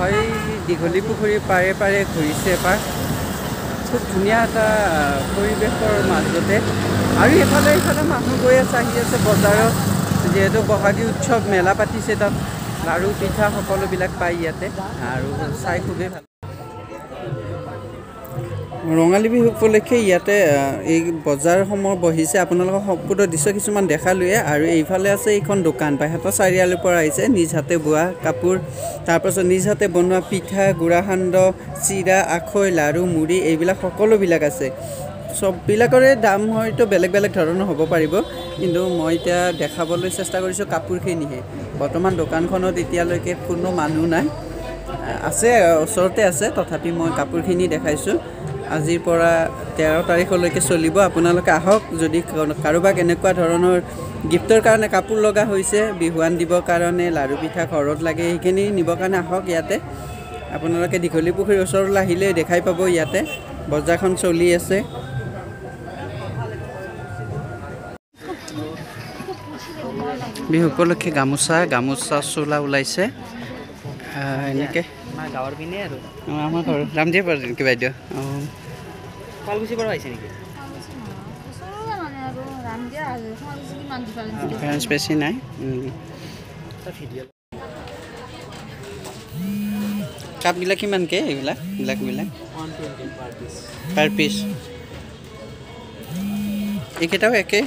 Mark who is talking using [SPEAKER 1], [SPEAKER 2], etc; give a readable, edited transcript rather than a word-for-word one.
[SPEAKER 1] হয় দীঘলী পুখুৰীৰ পাৰে পাৰে ঘূৰিছে এপাক খুব ধুনীয়া এটা পৰিৱেশৰ মাজতে আৰু এফালে মানুহ গৈ আছে আহি আছে বজাৰত যিহেতু বহাগী উৎসৱ মেলা পাতিছে তাত লাড়ু পিঠা সকলোবিলাক পায় ইয়াতে আৰু চাই খুবেই ভাল ৰঙালী বিহু উপলক্ষে ইয়াতে এই বজাৰসমূহ বহিছে আপোনালোকক সম্পূৰ্ণ দৃশ্য কিছুমান দেখালোৱে আৰু এইফালে আছে এইখন দোকান বাইহাটা চাৰিআলিৰ পৰা আহিছে নিজ হাতে বোৱা কাপোৰ তাৰপাছত নিজ হাতে বনোৱা পিঠা গুড়া সান্দহ চিৰা আখৈ লাড়ু মুড়ি এইবিলাক সকলোবিলাক আছে সববিলাকৰে দাম হয়তো বেলেগ বেলেগ ধৰণৰ হ'ব পাৰিব কিন্তু মই এতিয়া দেখাবলৈ চেষ্টা কৰিছোঁ কাপোৰখিনিহে বৰ্তমান দোকানখনত এতিয়ালৈকে কোনো মানুহ নাই আছে ওচৰতে আছে তথাপি মই কাপোৰখিনি দেখাইছোঁ আজিৰ পৰা 13 তাৰিখলৈকে চলিব আপোনালোকে আহক যদি কাৰোবাক এনেকুৱা ধৰণৰ গিফ্টৰ কাৰণে কাপোৰ লগা হৈছে বিহুৱান দিবৰ কাৰণে লাড়ু পিঠা ঘৰত লাগে এইখিনি নিবৰ কাৰণে আহক ইয়াতে আপোনালোকে দীঘলী পুখুৰীৰ ওচৰলৈ আহিলে দেখাই পাব ইয়াতে বজাৰখন চলি আছে বিহু উপলক্ষে গামোচা চোলা ওলাইছে এনেকৈ আমাৰ গাঁৱৰ পিনে আৰু আমাৰ ঘৰ ৰামজীৰ পৰা কি বাইদেউ পালগুচিৰ পৰা আহিছে নেকি ডিফাৰেঞ্চ বেছি নাই কাপবিলাক কিমানকৈ এইবিলাক ব্লেকবিলাক পাৰ পিচ এইকেইটাও একে